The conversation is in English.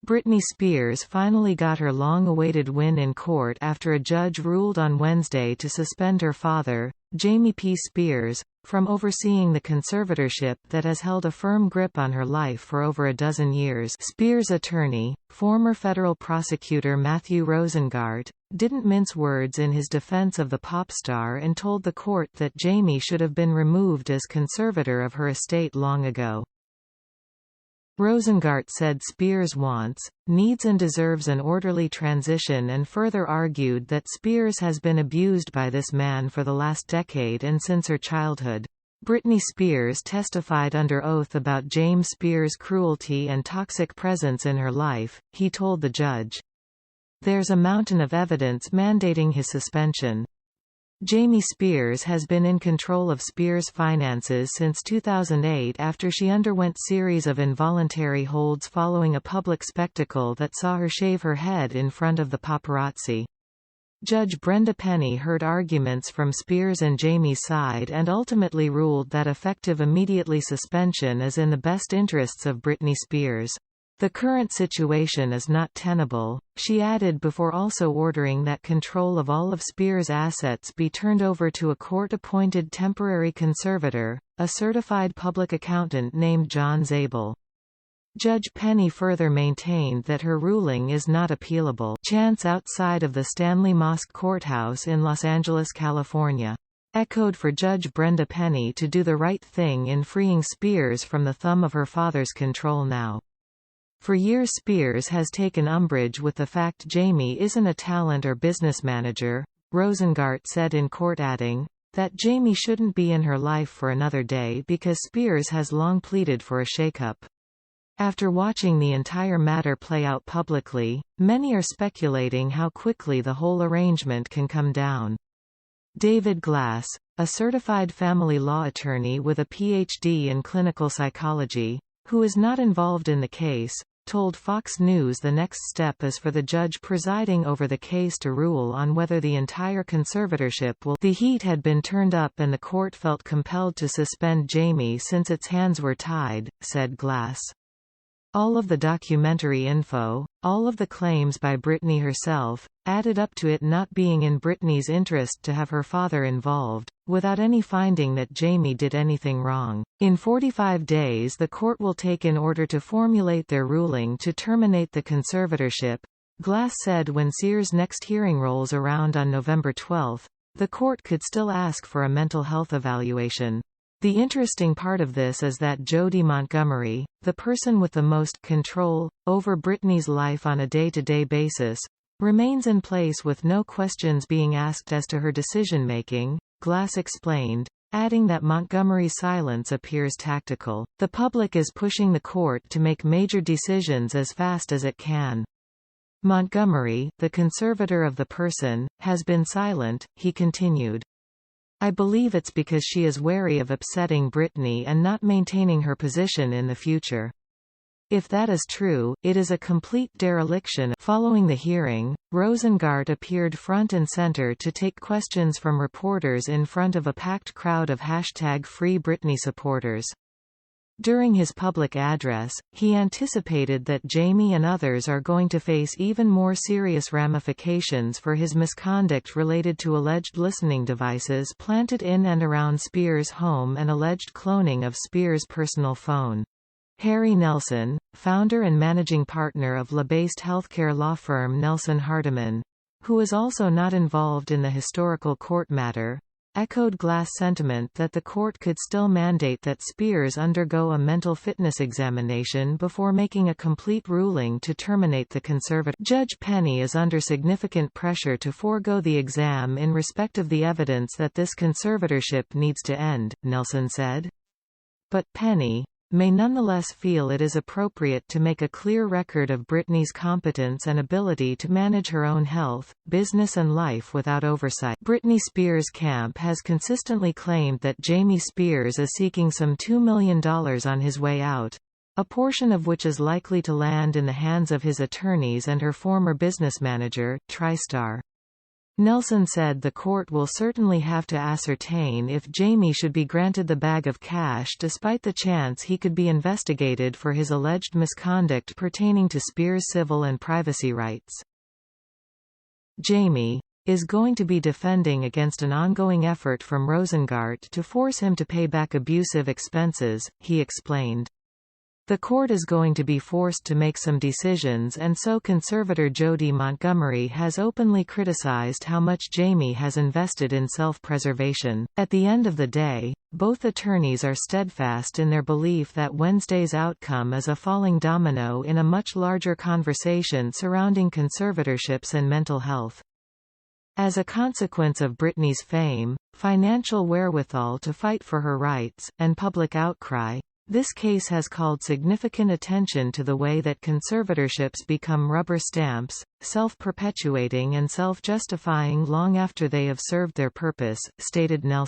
Britney Spears finally got her long-awaited win in court after a judge ruled on Wednesday to suspend her father, Jamie P. Spears, from overseeing the conservatorship that has held a firm grip on her life for over a dozen years. Spears' attorney, former federal prosecutor Matthew Rosengart, didn't mince words in his defense of the pop star and told the court that Jamie should have been removed as conservator of her estate long ago. Rosengart said Spears wants, needs and deserves an orderly transition and further argued that Spears has been abused by this man for the last decade and since her childhood. Britney Spears testified under oath about James Spears' cruelty and toxic presence in her life, he told the judge. There's a mountain of evidence mandating his suspension. Jamie Spears has been in control of Spears' finances since 2008 after she underwent series of involuntary holds following a public spectacle that saw her shave her head in front of the paparazzi. Judge Brenda Penny heard arguments from Spears and Jamie's side and ultimately ruled that effective immediately suspension is in the best interests of Britney Spears. The current situation is not tenable, she added before also ordering that control of all of Spears' assets be turned over to a court-appointed temporary conservator, a certified public accountant named John Zabel. Judge Penny further maintained that her ruling is not appealable. Chants outside of the Stanley Mosque Courthouse in Los Angeles, California, echoed for Judge Brenda Penny to do the right thing in freeing Spears from the thumb of her father's control now. For years Spears has taken umbrage with the fact Jamie isn't a talent or business manager, Rosengart said in court, adding, that Jamie shouldn't be in her life for another day because Spears has long pleaded for a shakeup. After watching the entire matter play out publicly, many are speculating how quickly the whole arrangement can come down. David Glass, a certified family law attorney with a Ph.D. in clinical psychology, who is not involved in the case, told Fox News the next step is for the judge presiding over the case to rule on whether the entire conservatorship will. The heat had been turned up and the court felt compelled to suspend Jamie since its hands were tied, said Glass. All of the documentary info, all of the claims by Britney herself, added up to it not being in Britney's interest to have her father involved, without any finding that Jamie did anything wrong. In 45 days the court will take in order to formulate their ruling to terminate the conservatorship, Glass said. When Sears' next hearing rolls around on November 12, the court could still ask for a mental health evaluation. The interesting part of this is that Jody Montgomery, the person with the most control over Britney's life on a day-to-day basis, remains in place with no questions being asked as to her decision-making, Glass explained, adding that Montgomery's silence appears tactical. The public is pushing the court to make major decisions as fast as it can. Montgomery, the conservator of the person, has been silent, he continued. I believe it's because she is wary of upsetting Britney and not maintaining her position in the future. If that is true, it is a complete dereliction. Following the hearing, Rosengart appeared front and center to take questions from reporters in front of a packed crowd of #Free Britney supporters. During his public address, he anticipated that Jamie and others are going to face even more serious ramifications for his misconduct related to alleged listening devices planted in and around Spears' home and alleged cloning of Spears' personal phone. Harry Nelson, founder and managing partner of LA-based healthcare law firm Nelson Hardiman, who is also not involved in the historical court matter, echoed Glass' sentiment that the court could still mandate that Spears undergo a mental fitness examination before making a complete ruling to terminate the conservatorship. Judge Penny is under significant pressure to forego the exam in respect of the evidence that this conservatorship needs to end, Nelson said. But Penny may nonetheless feel it is appropriate to make a clear record of Britney's competence and ability to manage her own health, business and life without oversight. Britney Spears' camp has consistently claimed that Jamie Spears is seeking some $2 million on his way out, a portion of which is likely to land in the hands of his attorneys and her former business manager, TriStar. Nelson said the court will certainly have to ascertain if Jamie should be granted the bag of cash despite the chance he could be investigated for his alleged misconduct pertaining to Spears' civil and privacy rights. Jamie is going to be defending against an ongoing effort from Rosengart to force him to pay back abusive expenses, he explained. The court is going to be forced to make some decisions, and so conservator Jody Montgomery has openly criticized how much Jamie has invested in self-preservation. At the end of the day, both attorneys are steadfast in their belief that Wednesday's outcome is a falling domino in a much larger conversation surrounding conservatorships and mental health. As a consequence of Britney's fame, financial wherewithal to fight for her rights, and public outcry, this case has called significant attention to the way that conservatorships become rubber stamps, self-perpetuating and self-justifying long after they have served their purpose, stated Nelson.